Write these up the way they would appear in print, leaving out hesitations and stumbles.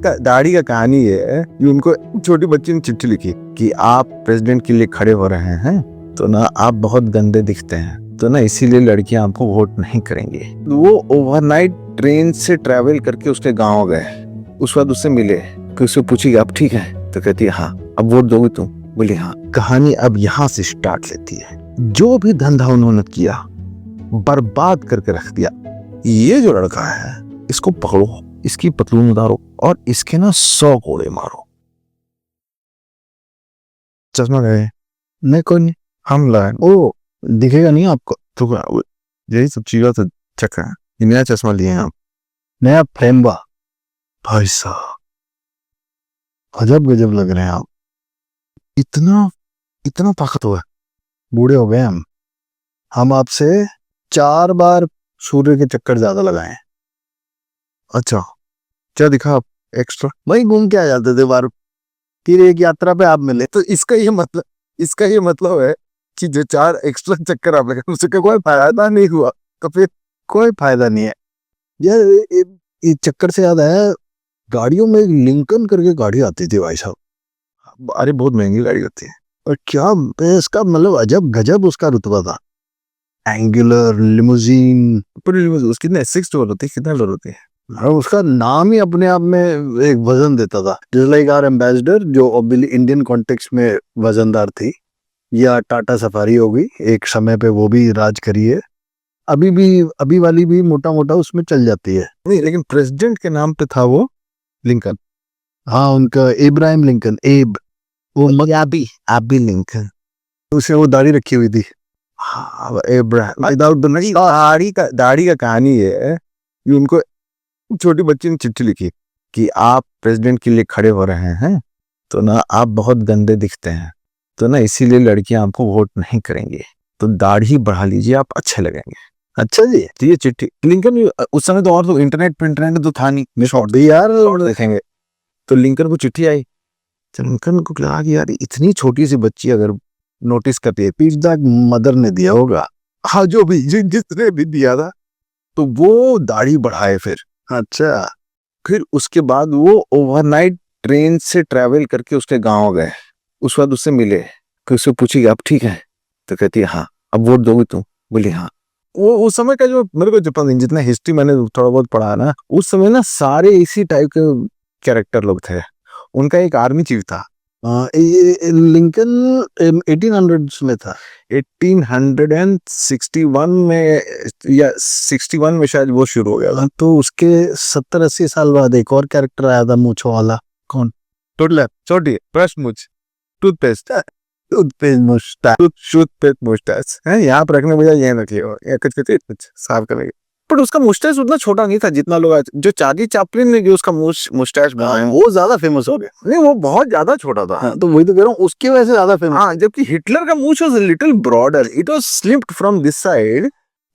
दाढ़ी का कहानी है कि उनको छोटी बच्ची ने चिट्ठी लिखी कि आप प्रेसिडेंट के लिए खड़े हो रहे हैं तो ना आप बहुत गंदे दिखते हैं तो ना इसीलिए लड़कियां आपको वोट नहीं करेंगी। वो ओवरनाइट ट्रेन से ट्रैवल करके उसके गांव गए। उस बाद उससे मिले कि उससे पूछी अब ठीक है तो कहती है हाँ। अब वोट दोगे तुम? बोली हाँ। कहानी अब यहाँ से स्टार्ट लेती है। जो भी धंधा उन्होंने किया बर्बाद करके रख दिया। ये जो लड़का है इसको पकड़ो, इसकी पतलून उतारो और इसके ना 100 कोड़े मारो। चश्मा गए? नहीं कोई नहीं, हम लाए। ओ दिखेगा नहीं आपको तो यही सब चीजों से चक्कर है। ये नया चश्मा लिए हैं आप? नया फ्रेम बा भाई साहब, अजब गजब लग रहे हैं आप। इतना इतना ताकतवर। बूढ़े हो गए हम आपसे 4 बार सूर्य के चक्कर ज्यादा लगाए। अच्छा क्या दिखा आप एक्स्ट्रा? वही घूम के आ जाते थे बार, फिर एक यात्रा पे आप मिले। तो इसका ये मतलब है कि जो 4 एक्स्ट्रा चक्कर आप लगे उससे कोई फायदा नहीं हुआ। तो फिर कोई फायदा नहीं है यार। ये चक्कर से याद आया, गाड़ियों में लिंकन करके गाड़ी आती थी भाई साहब। अरे बहुत महंगी गाड़ी होती है और क्या इसका मतलब अजब गजब उसका रुतबा था। एंगुलर लिमोजीन, पूरी लिमोजीन। उसकी कितने 6 डोर होती है? कितना डोर होती है? हाँ, उसका नाम ही अपने आप में एक वजन देता था। जस्ट लाइक आवर एम्बेसडर जो इंडियन कॉन्टेक्स्ट में वजनदार थी, या टाटा सफारी होगी एक समय पे, वो भी राज करी है। अभी वाली भी मोटा मोटा उसमें चल जाती है। नहीं लेकिन प्रेसिडेंट के नाम पे था वो लिंकन। हाँ उनका इब्राहिम लिंकन, वो अभी लिंकन, उसे वो दाढ़ी रखी हुई थी। हाँ दाढ़ी का कहानी है कि उनको छोटी बच्ची ने चिट्ठी लिखी कि आप प्रेसिडेंट के लिए खड़े हो रहे हैं तो ना आप बहुत गंदे दिखते हैं तो ना इसीलिए लड़कियां आपको वोट नहीं करेंगी, तो दाढ़ी बढ़ा लीजिए आप अच्छे लगेंगे। अच्छा जी, तो ये चिट्ठी लिंकन उस समय तो और तो इंटरनेट तो था नहीं, शॉर्ट भी यार देखेंगे। तो लिंकन को चिट्ठी आई। लिंकन को लगा कि यार इतनी छोटी सी बच्ची अगर नोटिस करती है, पिज्जा मदर ने दिया होगा, हाँ जो भी जिसने भी दिया था, तो वो दाढ़ी बढ़ाए फिर। अच्छा, फिर उसके बाद वो ओवरनाइट ट्रेन से ट्रैवल करके उसके गांव गए। उस बाद उससे मिले कि उससे पूछी अब ठीक है तो कहती है हाँ। अब वोट दोगे तुम? बोली हाँ। वो उस समय का जो मेरे को जितना हिस्ट्री मैंने थोड़ा बहुत पढ़ा ना, उस समय ना सारे इसी टाइप के कैरेक्टर लोग थे। उनका एक आर्मी चीफ था। लिंकन 1800s में था, 1861 में या 61 में शायद वो शुरू हो गया। तो उसके 70-80 साल बाद एक और कैरेक्टर आया था मूंछों वाला। कौन? टोटलर, छोटी ब्रश मूछ, टूथपेस्ट मुस्टैच है यहाँ पर रखने बजाय यहाँ रखिए कुछ साफ करेंगे। पर उसका मुस्टैच उतना छोटा नहीं था जितना लोग जो चार्ली चैपलिन ने जो उसका मुस्टैच बनाया वो ज्यादा फेमस हो गया। नहीं वो बहुत ज्यादा छोटा था। हाँ, तो वही तो कह रहा हूँ, उसकी वजह से ज्यादा फेमस। हाँ, जबकि हिटलर का मूंछ was little broader, it was slimmed from this side,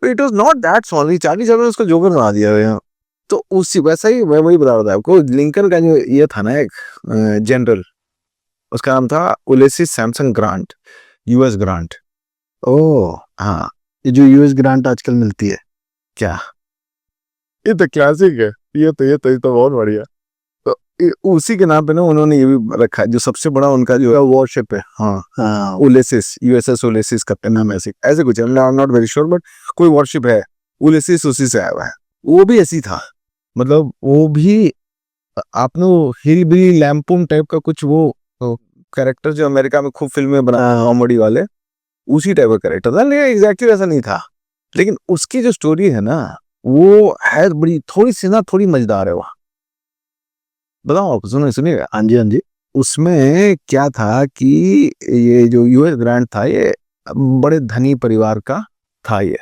but it was not that solid. Charlie Chaplin उसको जोकर बना दिया है। तो उसी वैसा ही मैं वही बता रहा था आपको। लिंकन का जो ये था ना एक जनरल, उसका नाम था Ulysses Samson Grant, US Grant. ओह हाँ, ये जो यूएस ग्रांट आजकल मिलती है क्या, ये तो क्लासिक है। ये तो बहुत बढ़िया। तो उसी के नाम पे ना उन्होंने ये भी रखा है, जो सबसे बड़ा उनका जो वॉरशिप है। हाँ उलिसिस, यूएसएस उलिसिस का नाम ऐसे कुछ है, I am not very sure, but कोई वॉरशिप है उलिसिस, उसी से आया हुआ है। वो भी ऐसी था, मतलब वो भी आपने हिलबिली लैम्पून टाइप का कुछ वो कैरेक्टर जो अमेरिका में खूब फिल्में बना कॉमेडी वाले, उसी टाइप का कैरेक्टर था। लेकिन एग्जैक्टली ऐसा नहीं था। लेकिन उसकी जो स्टोरी है ना वो है बड़ी थोड़ी मजेदार है। वहाँ बताओ आप, सुनिएगा। हाँ जी हाँ जी। उसमें क्या था कि ये जो यूएस ग्रांट था ये बड़े धनी परिवार का था। ये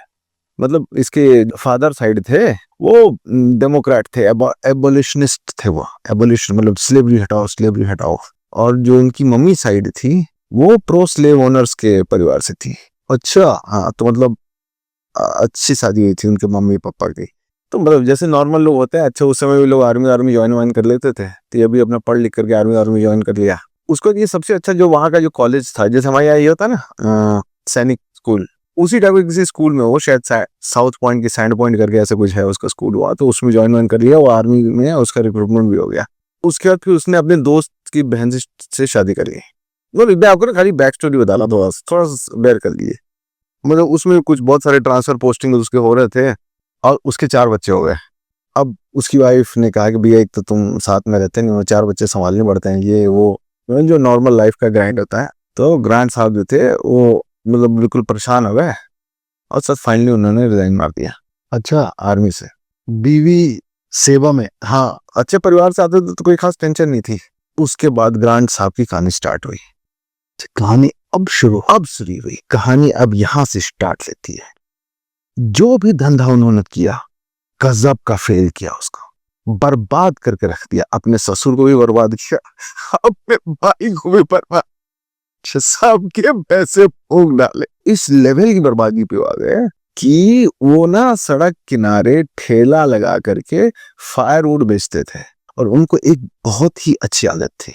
मतलब इसके फादर साइड थे वो डेमोक्रेट थे, एबोलिशनिस्ट थे। वो एबोलिशन मतलब स्लेवरी हटाओ। और जो उनकी मम्मी साइड थी वो प्रो स्लेव ओनर्स के परिवार से थी। अच्छा हाँ, तो मतलब अच्छी शादी हुई थी उनके मम्मी पापा की। तो मतलब जैसे नॉर्मल लोग होते हैं। अच्छा उस समय भी लोग आर्मी ज्वाइन कर लेते थे, तो ये भी अपना पढ़ लिख करके आर्मी ज्वाइन कर लिया। उसको ये सबसे अच्छा जो वहाँ का जो कॉलेज था, जैसे हमारे यहाँ ये होता है ना सैनिक स्कूल, उसी टाइप के किसी स्कूल में वो शायद साउथ पॉइंट की सैंड पॉइंट करके ऐसा कुछ है उसका स्कूल हुआ, तो उसमें ज्वाइन कर लिया वो आर्मी में, उसका रिक्रूटमेंट भी हो गया। उसके बाद फिर उसने अपने दोस्त की बहन से शादी करी। मतलब मैं आपको ना खाली बैक स्टोरी बताना, थोड़ा सा बेयर कर लिए। मतलब उसमें कुछ बहुत सारे ट्रांसफर पोस्टिंग उसके हो रहे थे और उसके 4 बच्चे हो गए। अब उसकी वाइफ ने कहा कि भैया एक तो तुम साथ में रहते नहीं हो, 4 बच्चे संभालने पड़ते हैं, ये वो जो नॉर्मल लाइफ का ग्राइंड होता है। तो ग्रैंड साहब जो थे वो मतलब बिल्कुल परेशान हो गए और सच फाइनली उन्होंने रिजाइन मार दिया। अच्छा, आर्मी से। बीवी सेवा में। हाँ, अच्छे परिवार से आते थे तो कोई खास टेंशन नहीं थी। उसके बाद ग्रांड साहब की कहानी स्टार्ट हुई। कहानी अब शुरू। हुई कहानी, अब यहां से स्टार्ट लेती है। जो भी धंधा उन्होंने किया गजब का फेल किया, उसको बर्बाद करके रख दिया। अपने ससुर को भी बर्बाद किया, अपने भाई को भी बर्बाद, सबके पैसे फूंक डाले। इस लेवल की बर्बादी पे आ गए कि वो ना सड़क किनारे ठेला लगा करके फायरवुड बेचते थे और उनको एक बहुत ही अच्छी आदत थी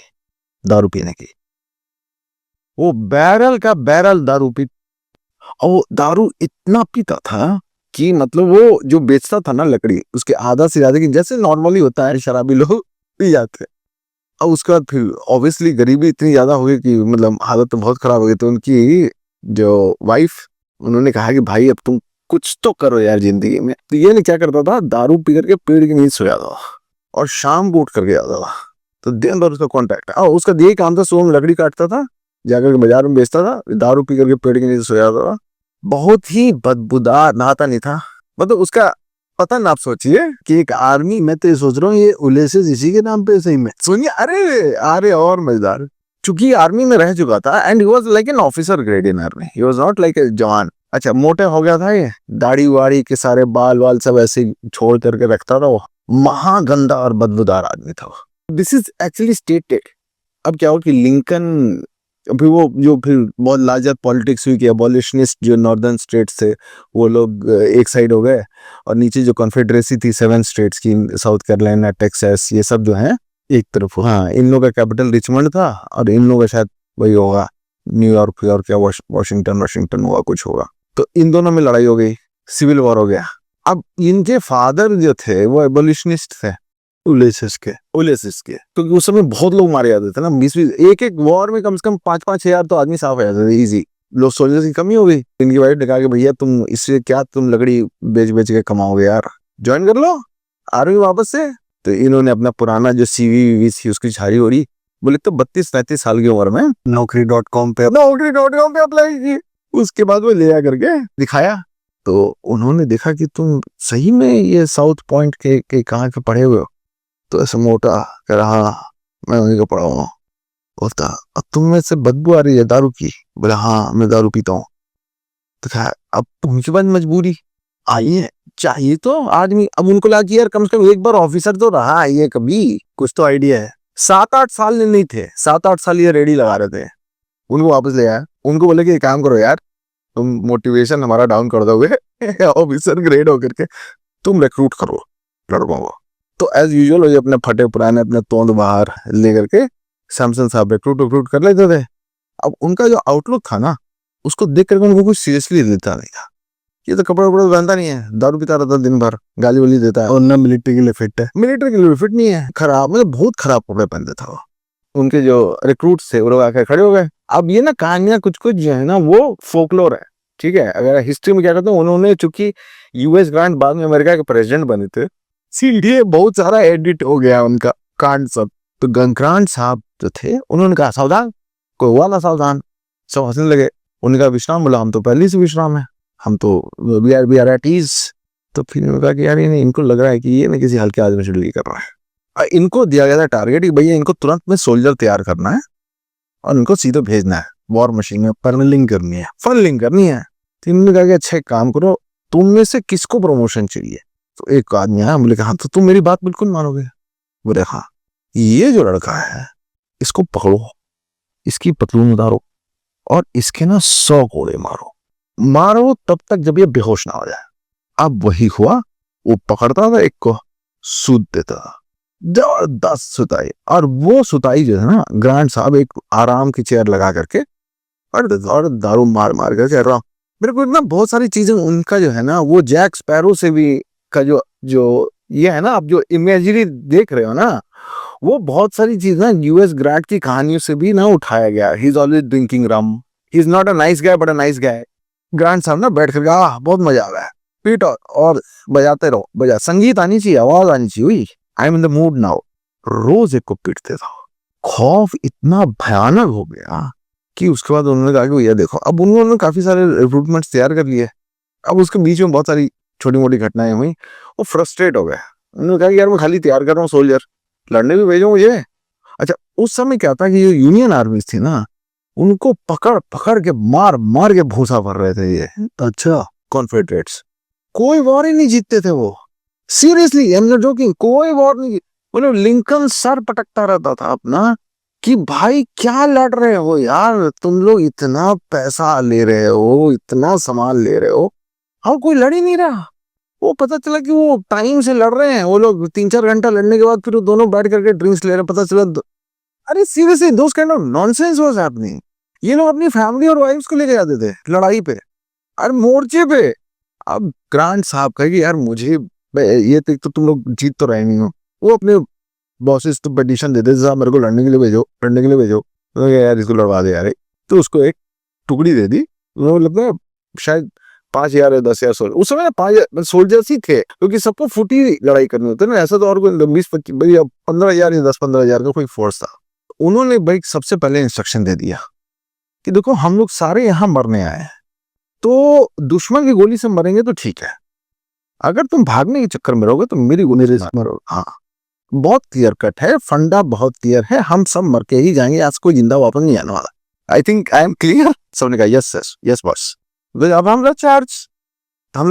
दारू पीने की। वो बैरल का बैरल दारू पी, और दारू इतना पीता था कि मतलब वो जो बेचता था ना लकड़ी, उसके आधा से ज्यादा की जैसे नॉर्मली होता है शराबी लोग पी जाते। और उसके बाद फिर ऑब्वियसली गरीबी इतनी ज्यादा हो गई कि मतलब हालत तो बहुत खराब हो गई। तो उनकी जो वाइफ, उन्होंने कहा कि भाई अब तुम कुछ तो करो यार जिंदगी में। तो ये नहीं क्या करता था, दारू पी करके पेड़ के नीचे सो जाता था और शाम को उठ करके आता था। तो दिन भर उसका कॉन्टैक्ट है, और उसका यही काम था, सुबह में लकड़ी काटता था, जाकर के बाजार में बेचता था, दारू पी करके पेड़ के नीचे सो जाता था। बहुत ही बदबूदार, नहाता नहीं था। मतलब उसका पता ना, आप सोचिए कि एक आर्मी, मैं तो ये सोच रहा हूँ ये उलेसिस इसी के नाम पे सही में। सुनिए, अरे अरे और मजेदार, चूंकि आर्मी में रह चुका था and he was like an officer grade in army, he was not like a जवान। अच्छा, मोटे हो गया था ये, दाढ़ी वाड़ी के सारे बाल वाल सब ऐसे ही छोड़ करके रखता था वो। महागंदा और बदबूदार आदमी था वो। This is actually stated. अब क्या हो कि लिंकन, अभी वो जो फिर बहुत लार्जर पॉलिटिक्स हुई कि अबॉलिशनिस्ट जो नॉर्दर्न स्टेट्स थे वो लोग एक साइड हो गए, और नीचे जो कॉन्फेडरेसी थी 7 स्टेट्स की, साउथ कैरोलिना, टेक्सास, ये सब जो है एक तरफ। हाँ, इन लोगों का कैपिटल रिचमंड था और इन लोगों का शायद वही होगा न्यूयॉर्क या वाशिंगटन हुआ कुछ होगा। तो इन दोनों में लड़ाई हो गई, सिविल वॉर हो गया। अब इनके फादर जो थे वो एबोलिशनिस्ट थे, उलेसिस के। क्योंकि उस समय बहुत लोग मारे जाते थे ना, 20 एक एक वॉर में कम से कम 5-5 हजार तो आदमी साफ हो जाते थे इजी। लोग सोल्जर्स की कमी हो गई। इनकी वाइफ ने कहा कि भैया तुम इससे क्या, तुम लकड़ी बेच बेच के कमाओगे यार, ज्वाइन कर लो आर्मी वापस से। तो इन्होंने अपना पुराना जो सीवी थी उसकी झाड़ी ओढ़ी, बोले तो 32-35 साल की उम्र में नौकरी.com पे अप्लाई की। उसके बाद वो ले जा करके दिखाया, तो उन्होंने देखा कि तुम सही में ये साउथ पॉइंट के कहाँ के पढ़े हुए हो। तो ऐसे मोटा कह रहा, मैं वहीं का पढ़ा हुआ। बोलता, अब तुम में से बदबू आ रही है दारू की? बोला हाँ मैं दारू पीता हूँ। तो कहा अब उनके बाद मजबूरी आई है, चाहिए तो आदमी। अब उनको लगा कि यार कम से कम एक बार ऑफिसर तो रहा है ये, कभी कुछ तो आइडिया है। 7-8 साल नहीं थे, 7-8 साल ये रेडी लगा रहे थे। उनको वापस ले आया, उनको बोले कि काम करो यार, तुम मोटिवेशन हमारा डाउन कर दोगे ऑफिसर ग्रेड होकर के, तुम रिक्रूट करो लड़कों को। तो एज यूजुअल ये अपने फटे पुराने अपने तोंद बाहर लेकर के सैमसन साहब रिक्रूट कर लेते थे। अब उनका जो आउटलुक था ना, उसको देख करके उनको कुछ सीरियसली लेता नहीं था। ये तो कपड़ा वपड़ा पहनता नहीं है, दारू पीता रहता दिन भर, गाली वाली देता है, और ना मिलिट्री के लिए फिट है। मिलिट्री के लिए फिट नहीं है, खराब, मतलब बहुत खराब कपड़े पहनते था वो। उनके जो रिक्रूट्स थे वो लोग आकर खड़े हो गए। अब ये ना कहानियां कुछ कुछ जो है ना वो फोकलोर है, ठीक है। अगर हिस्ट्री में क्या कहते हैं, उन्होंने चूंकि यूएस ग्रांट बाद में अमेरिका के प्रेसिडेंट बने थे, इसीलिए बहुत सारा एडिट हो गया उनका कांड सब। तो ग्रांट साहब जो थे उन्होंने कहा सावधान, कोई हुआ ना सावधान। सब हंसने लगे। उनका विश्राम, बोला हम तो पहले से विश्राम है, हम तो वी आर एट ईज। तो फिर उन्होंने कहा कि यार ये इनको लग रहा है कि ये ना किसी हल्के आदमी से डील कर रहा है। इनको दिया गया था टारगेट कि भैया इनको तुरंत में सोल्जर तैयार करना है और इनको सीधे भेजना है वॉर मशीन में, फनलिंग करनी है। तो इन्होंने कहा कि अच्छा एक काम करो, तुम में से किसको प्रमोशन चाहिए? तो एक आदमी आया, बोले हाँ तो तुम मेरी बात बिल्कुल मानोगे। बोले हाँ, ये जो लड़का है इसको पकड़ो, इसकी पतलून उतारो और इसके ना 100 कोड़े मारो तब तक जब ये बेहोश ना हो जाए। अब वही हुआ, वो पकड़ता था एक को, सूद देता था, जबरदस्त सुताई। और वो सुताई जो है ना, ग्रांट साहब एक आराम की चेयर लगा करके और दारू मार मार कर कह रहा हूँ। मेरे को ना बहुत सारी चीजें उनका जो है ना, वो जैक स्पैरो से भी का जो ये है ना, आप जो इमेजरी देख रहे हो ना, वो बहुत सारी चीज ना यूएस ग्रैंड की कहानियों से भी ना उठाया गया। He is always drinking rum, he is not a nice guy but a nice guy. Grand साहब ना बैठ कर बहुत मजा आ रहा है, पीट और बजाते रहो, बजा, संगीत आनी चाहिए, आवाज आनी चाहिए, I am in the mood now. रोज एक को पीटते था। खौफ इतना भयानक हो गया कि उसके बाद उन्होंने कहा कि भैया देखो, अब उन्होंने काफी सारे रिक्रूटमेंट्स तैयार कर लिए। अब उसके बीच में बहुत सारी छोटी मोटी घटनाएं हुई, वो फ्रस्ट्रेट हो गया। उन्होंने कहा कि यार मैं खाली तैयार कर रहा हूँ सोल्जर, लड़ने भी भेजो मुझे। अच्छा, उस समय क्या था कि जो यूनियन आर्मीज थी ना, उनको पकड़ पकड़ के मार मार के भूसा भर रहे थे ये अच्छा, कॉन्फेडरेट्स। कोई वॉर ही नहीं जीतते थे वो, seriously I am not joking, कोई वॉर नहीं। मतलब लिंकन सर पटकता रहता था अपना कि भाई क्या लड़ रहे हो यार, तुम लोग इतना पैसा ले रहे हो, इतना सामान ले रहे हो, और कोई लड़ ही नहीं रहा। वो पता चला कि वो टाइम से लड़ रहे हैं वो लोग, 3-4 घंटा लड़ने के बाद फिर वो दोनों बैठ करके ड्रिंक्स ले रहे हैं, पता चला अरे seriously those kind of nonsense was happening. ये लोग अपनी फैमिली और वाइफ्स को लेके जाते थे लड़ाई पे, अरे मोर्चे पे। अब ग्रांट साहब कहे कि यार मुझे ये तो तुम लोग जीत तो रहे नहीं हो। वो अपने बॉसेस तो पिटीशन देते थे, साहब मेरे को लड़ने के लिए भेजो, लड़ने के लिए भेजो। तो यार इसको लड़वा दे यार, तो उसको एक टुकड़ी दे दी। उनको लगता है शायद 5,000 या 10,000 सोल्जर, उस समय ना 5,000 सोल्जर्स ही थे, क्योंकि सबको फुटी लड़ाई करनी होती है ना, ऐसा तो और कोई 20-25 या 15,000 या 10-15,000 का कोई फोर्स था। उन्होंने भाई सबसे पहले इंस्ट्रक्शन दे दिया कि देखो हम लोग सारे यहाँ मरने आए हैं, तो दुश्मन की गोली से मरेंगे तो ठीक है, अगर तुम भागने के चक्कर में रहोगे तो मेरी गोली से मरोगे। हाँ, बहुत क्लियर कट है, फंडा बहुत क्लियर है, हम सब मर के ही जाएंगे, आज कोई जिंदा वापस नहीं आने वाला। I think I am clear. सबने कहा यस यस यस बॉस। अब हमला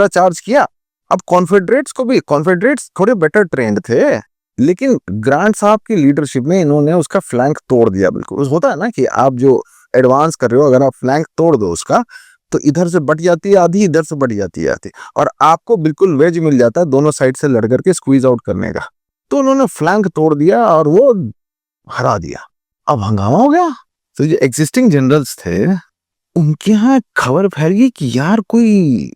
चार्ज किया। अब कॉन्फेडरेट्स को भी, कॉन्फेडरेट्स थोड़े बेटर ट्रेंड थे, लेकिन ग्रांट साहब की लीडरशिप में इन्होंने उसका फ्लैंक तोड़ दिया। बिल्कुल होता है ना कि आप जो एडवांस कर रहे हो, अगर आप फ्लैंक तोड़ दो उसका, तो इधर से बट जाती है आधी, इधर से बट जाती है आधी, और आपको बिल्कुल वेज मिल जाता है दोनों साइड से लड़ करके स्क्वीज आउट करने का। तो उन्होंने फ्लैंक तोड़ दिया और वो हरा दिया। अब हंगामा हो गया। तो जो एग्जिस्टिंग जनरल्स थे उनके यहाँ खबर फैल गई कि यार कोई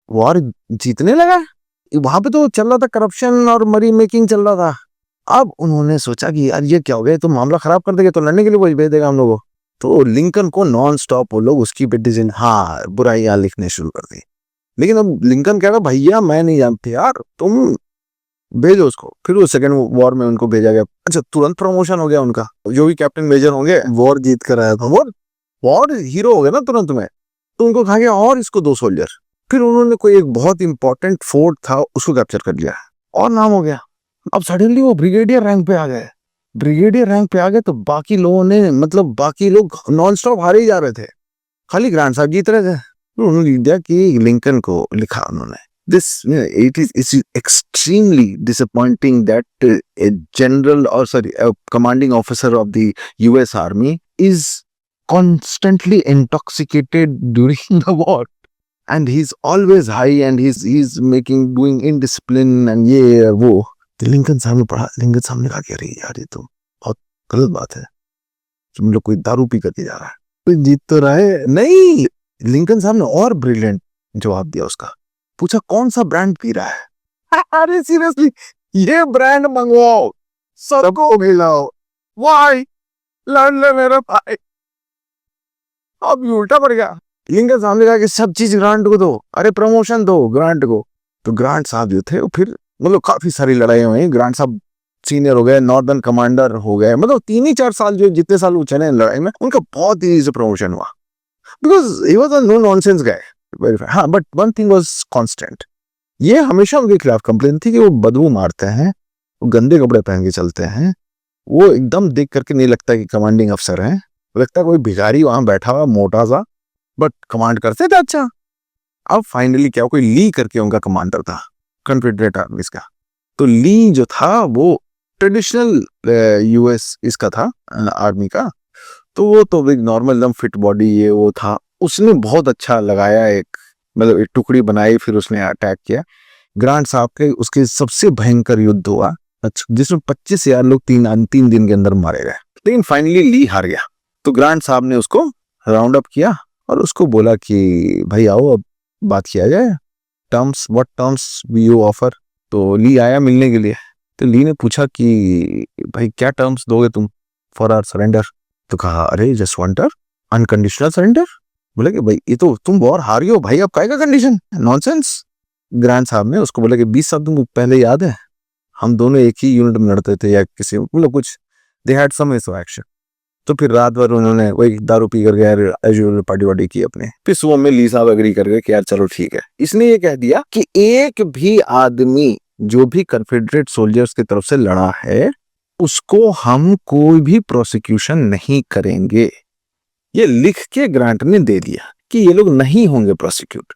वॉर जीतने लगा है। वहां पे तो चल रहा था करप्शन और मनी मेकिंग चल रहा था। अब उन्होंने सोचा कि यार ये क्या हो गया, तो मामला खराब कर देगा, तो लड़ने के लिए कोई भेज देगा हम लोगों को। तो लिंकन को नॉन स्टॉप वो लोग उसकी पिटीशन, हाँ, बुराइयां लिखने शुरू कर दी। लेकिन अब लिंकन कह रहा भैया मैं नहीं जानते यार, तुम भेजो उसको। फिर वो सेकंड वॉर में उनको भेजा गया। अच्छा, तुरंत प्रमोशन हो गया उनका, जो भी कैप्टन मेजर होंगे वॉर जीत कर आया था। वॉर हीरो हो गए ना तुरंत में। तो उनको कहा गया और इसको 2 सोल्जर। फिर उन्होंने कोई एक बहुत इंपॉर्टेंट फोर्ट था उसको कैप्चर कर लिया और नाम हो गया। अब सडनली वो ब्रिगेडियर रैंक पे आ गए। ब्रिगेडियर रैंक पे आ गए तो बाकी लोगों ने, मतलब बाकी लोग नॉन स्टॉप हारे ही जा रहे थे, खाली ग्रांट साहब जीत रहे थे। तो उन्होंने लिख दिया कि लिंकन को लिखा उन्होंने, this it is extremely disappointing that a general, or sorry, a commanding officer of the US Army is constantly intoxicated during the war, and he's always high, and he's doing indiscipline and ये वो। तो Lincoln साहब ने पढ़ा, Lincoln साहब ने कहा कि अरे यार ये तो बहुत गलत बात है, तुम लोग कोई दारू पी करके जा रहा है। तो जीत तो रहा है। नहीं, लिंकन साहब ने और ब्रिलियंट जवाब दिया उसका। पूछा कौन सा ब्रांड पी रहा है। अरे सीरियसली, ये ब्रांड मंगवाओ, सबको खिलाओ, वाई, लड़ ले मेरा भाई। अब ये उल्टा पड़ गया। लिंकन साहब ने कहा कि सब चीज ग्रांट को दो, अरे प्रमोशन दो ग्रांट को। तो ग्रांट साहब जो थे वो फिर, मतलब काफी सारी लड़ाई हुई। ग्रांट साहब सीनियर हो गए, नॉर्दर्न कमांडर हो गए, मतलब 3 ही 4 साल, जो जितने साल वो चले लड़ाई में, उनका बहुत तेजी से प्रमोशन हुआ, because he was a no nonsense guy. हाँ, but one thing was constant, ये हमेशा उनके खिलाफ कंप्लेन थी कि वो बदबू मारते हैं, वो गंदे कपड़े पहन के चलते हैं, वो एकदम देख करके नहीं लगता कि कमांडिंग अफसर हैं, लगता है कोई भिखारी वहां बैठा हुआ मोटा सा, बट कमांड करते थे अच्छा। अब फाइनली क्या, कोई ली करके उनका कमांडर था कॉन्फेडरेट आर्मीज का। तो ली जो था वो ट्रेडिशनल यूएस इसका था, आर्मी का। तो वो तो एक नॉर्मल एकदम फिट बॉडी ये वो था। उसने बहुत अच्छा लगाया, एक मतलब एक टुकड़ी बनाई, फिर उसने अटैक किया। ग्रांट साहब के उसके सबसे भयंकर युद्ध हुआ, जिसमें 25,000 लोग 3 दिन के अंदर मारे गए। लेकिन फाइनली ली हार गया। तो ग्रांट साहब ने उसको राउंड अप किया और उसको बोला कि भाई आओ अब बात किया जाए, terms, what terms we you offer. तो ली आया मिलने के लिए। तो ली ने पूछा कि भाई क्या टर्म्स दोगे तुम फॉर आवर सरेंडर? तो कहा अरे जस्ट वांट अनकंडीशनल सरेंडर। बोले कि भाई ये तो तुम वॉर हारी हो भाई, अब काहेगा कंडीशन, नॉनसेंस। ग्रांड साहब ने उसको बोला कि 20 साल तुमको पहले याद है हम दोनों एक ही यूनिट में लड़ते थे या किसी मतलब कुछ, दे हैड सम एक्शन। तो फिर रात भर उन्होंने वही दारू पी करके यार एजुअल पार्टी वार्टी की अपने। फिर सुबह में ली साहब एग्री कर गए कि यार चलो ठीक है। इसने ये कह दिया कि एक भी आदमी जो भी कन्फेडरेट सोल्जर्स की तरफ से लड़ा है उसको हम कोई भी प्रोसिक्यूशन नहीं करेंगे। ये लिख के ग्रांट ने दे दिया कि ये लोग नहीं होंगे प्रोसिक्यूट,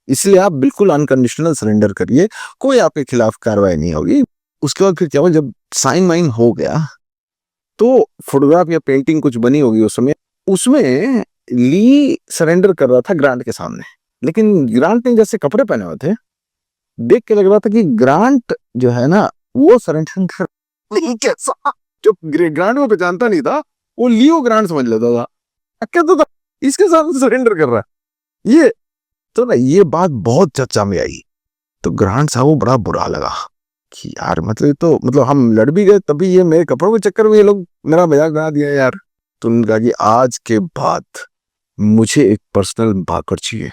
इसलिए आप बिल्कुल अनकंडीशनल सरेंडर करिए, कोई आपके खिलाफ कार्रवाई नहीं होगी। उसके बाद फिर क्या हुआ, जब साइन वाइन हो गया तो फोटोग्राफ या पेंटिंग कुछ बनी होगी उस समय, उसमें ली सरेंडर कर रहा था ग्रांट के सामने, लेकिन ग्रांट ने जैसे कपड़े पहने हुए थे देख के लग रहा था कि ग्रांट जो है ना वो सरेंडर कर नहीं, कैसा जो ग्रांट को पहचानता नहीं था वो लियो ग्रांट समझ लेता था, कहता था इसके साथ सरेंडर कर रहा है ये। तो ना ये बात बहुत चर्चा में आई, तो ग्रांट साहब को बड़ा बुरा लगा कि यार मतलब तो मतलब हम लड़ भी गए तभी ये मेरे कपड़ों के चक्कर में ये लोग मेरा मजाक बना दिया यार। तो उन्होंने कहा कि आज के बाद मुझे एक पर्सनल भाकर चाहिए,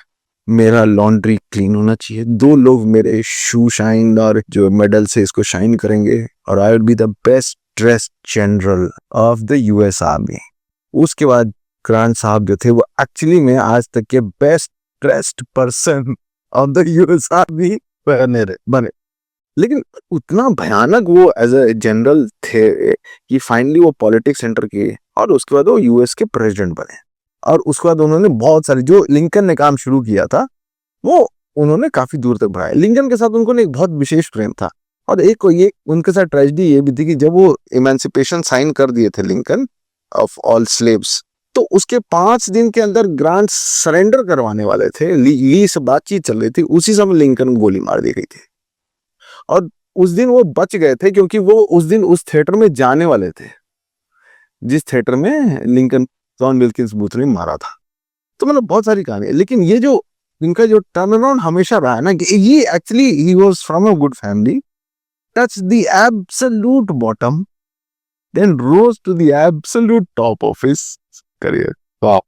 मेरा लॉन्ड्री क्लीन होना चाहिए, 2 लोग मेरे शू शाइन और जो मेडल से इसको शाइन करेंगे, और I will be the best dressed general of the US army. उसके बाद ग्रांट साहब जो थे वो एक्चुअली में आज तक के best dressed person of the US army बने। लेकिन उतना भयानक वो एज ए जनरल थे कि फाइनली वो पॉलिटिक्स एंटर किए और उसके बाद वो यूएस के प्रेसिडेंट बने। और उसके बाद उन्होंने बहुत सारी जो लिंकन ने काम शुरू किया था वो उन्होंने काफी दूर तक बढ़ाया। लिंकन के साथ उनको एक बहुत विशेष प्रेम था, और एक ये उनके साथ ट्रेजेडी ये भी थी कि जब वो इमेंसिपेशन साइन कर दिए थे लिंकन ऑफ ऑल स्लेव्स, तो उसके 5 दिन के अंदर ग्रांट सरेंडर करवाने वाले थे। ली से बातचीत चल रही थी, उसी समय लिंकन को गोली मार दी गई थी। और उस दिन वो बच गए थे क्योंकि वो उस दिन उस थिएटर में जाने वाले थे जिस थिएटर में लिंकन जॉन विल्किंस बूथ ने मारा था। तो मतलब बहुत सारी कहानी है, लेकिन ये जो इनका जो टर्न अराउंड हमेशा रहा है ना कि ये actually he was from a good family, touch the absolute bottom, then rose to the absolute top of his career. Wow.